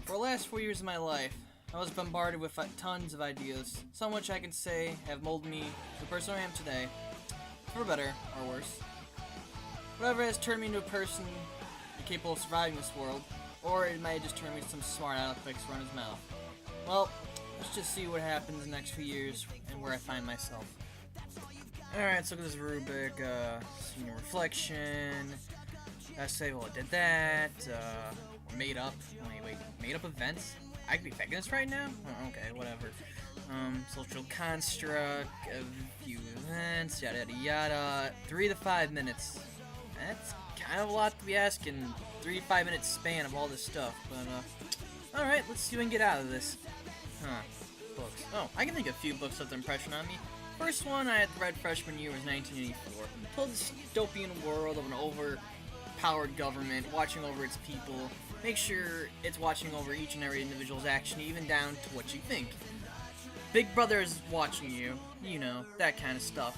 For the last 4 years of my life, I was bombarded with tons of ideas, some which I can say have molded me to the person I am today, for better or worse. Whatever has turned me into a person capable of surviving this world, or it might have just turned me to some smart aleck fix run his mouth. Well, let's just see what happens in the next few years and where I find myself. Alright, let's look at this rubric. Senior reflection. Essay, well, I did that. Made up. Wait, made up events? I could be faking this right now? Oh, okay, whatever. Social construct, a few events, yada yada yada. 3 to 5 minutes. That's kind of a lot to be asking. 3 to 5 minute span of all this stuff, but alright, let's see what we can get out of this. Books. Oh, I can think of a few books that have an impression on me. First one I had read freshman year was 1984. Told the dystopian world of an overpowered government watching over its people. Make sure it's watching over each and every individual's action, even down to what you think. Big Brother is watching you, you know, that kind of stuff.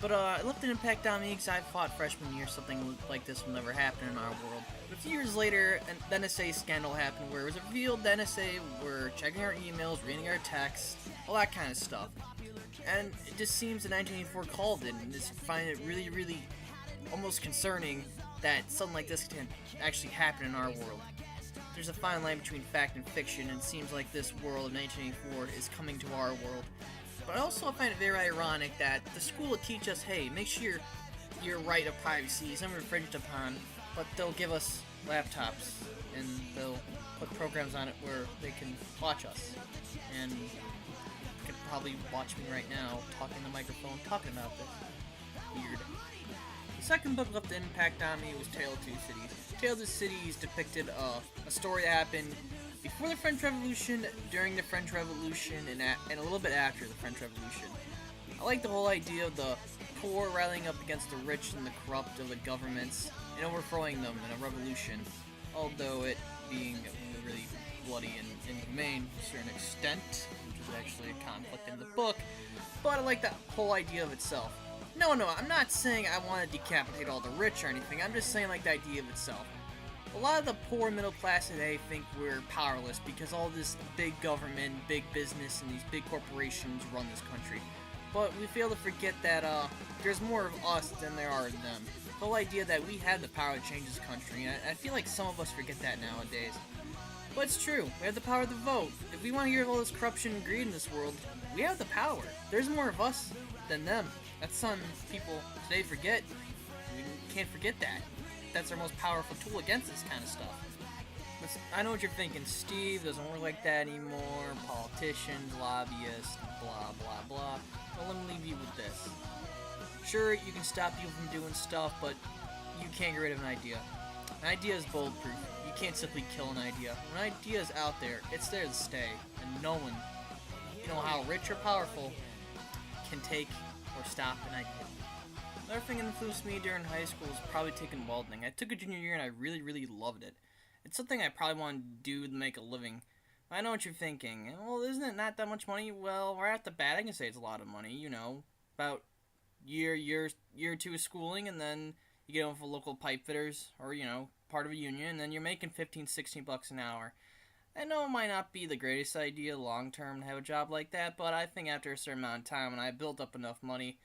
But it left an impact on me because I thought freshman year something like this will never happen in our world. But a few years later, the NSA scandal happened where it was revealed the NSA were checking our emails, reading our texts, all that kind of stuff. And it just seems that 1984 called it, and just find it really, really almost concerning that something like this can actually happen in our world. There's a fine line between fact and fiction, and it seems like this world of 1984 is coming to our world. But I also find it very ironic that the school will teach us, hey, make sure your right of privacy is never infringed upon, but they'll give us laptops, and they'll put programs on it where they can watch us. And you could probably watch me right now, talking to the microphone, talking about this. Weird. The second book left an impact on me was Tale of Two Cities. Tale of Two Cities depicted a story that happened before the French Revolution, during the French Revolution, and a little bit after the French Revolution. I like the whole idea of the poor rallying up against the rich and the corrupt of the governments and overthrowing them in a revolution, although it being really bloody and inhumane to a certain extent, which is actually a conflict in the book, but I like that whole idea of itself. No, I'm not saying I want to decapitate all the rich or anything, I'm just saying like the idea of itself. A lot of the poor middle class today think we're powerless because all this big government, big business, and these big corporations run this country. But we fail to forget that there's more of us than there are of them. The whole idea that we have the power to change this country, and I feel like some of us forget that nowadays. But it's true, we have the power to vote. If we want to get rid of all this corruption and greed in this world, we have the power. There's more of us than them. That's something people today forget. We can't forget that. That's our most powerful tool against this kind of stuff. But I know what you're thinking. Steve doesn't work like that anymore. Politicians, lobbyists, blah, blah, blah. Well, let me leave you with this. Sure, you can stop people from doing stuff, but you can't get rid of an idea. An idea is bulletproof. You can't simply kill an idea. When an idea is out there, it's there to stay. And no one, you know how rich or powerful, can take or stop an idea. Another thing that influenced me during high school was probably taking welding. I took a junior year and I really, really loved it. It's something I probably want to do to make a living. I know what you're thinking. Well, isn't it not that much money? Well, right off the bat, I can say it's a lot of money. You know, about year or two of schooling, and then you get on with local pipe fitters, or part of a union, and then you're making 15, 16 bucks an hour. I know it might not be the greatest idea long term to have a job like that, but I think after a certain amount of time, when I built up enough money,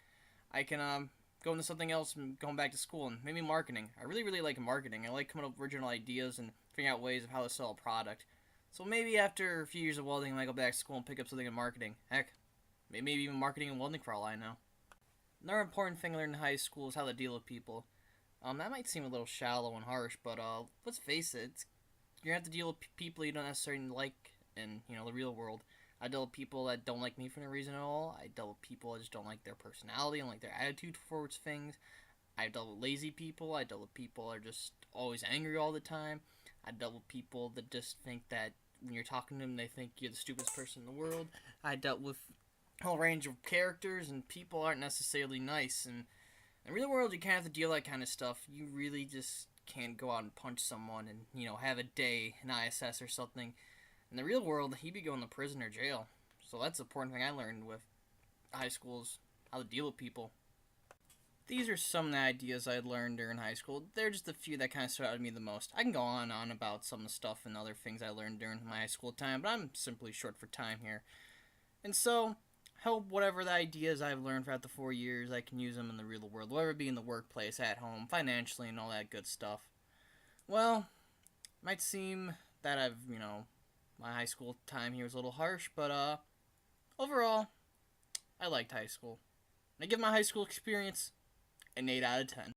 I can go into something else and going back to school, and maybe marketing. I really, really like marketing. I like coming up with original ideas and figuring out ways of how to sell a product. So maybe after a few years of welding, I might go back to school and pick up something in marketing. Heck, maybe even marketing and welding for all I know. Another important thing I learned in high school is how to deal with people. That might seem a little shallow and harsh, but let's face it, you're going to have to deal with people you don't necessarily like in the real world. I dealt with people that don't like me for no reason at all. I dealt with people that just don't like their personality, don't like their attitude towards things. I dealt with lazy people. I dealt with people that are just always angry all the time. I dealt with people that just think that when you're talking to them, they think you're the stupidest person in the world. I dealt with a whole range of characters, and people aren't necessarily nice. And in the real world, you can't have to deal with that kind of stuff. You really just can't go out and punch someone and, have a day in ISS or something. In the real world, he'd be going to prison or jail. So that's the important thing I learned with high schools, how to deal with people. these are some of the ideas I learned during high school. They're just a few that kind of stood out to me the most. I can go on and on about some of the stuff and other things I learned during my high school time, but I'm simply short for time here. And so, hope whatever the ideas I've learned throughout the 4 years, I can use them in the real world, whether it be in the workplace, at home, financially, and all that good stuff. Well, might seem that my high school time here was a little harsh, but overall, I liked high school. I give my high school experience an 8 out of 10.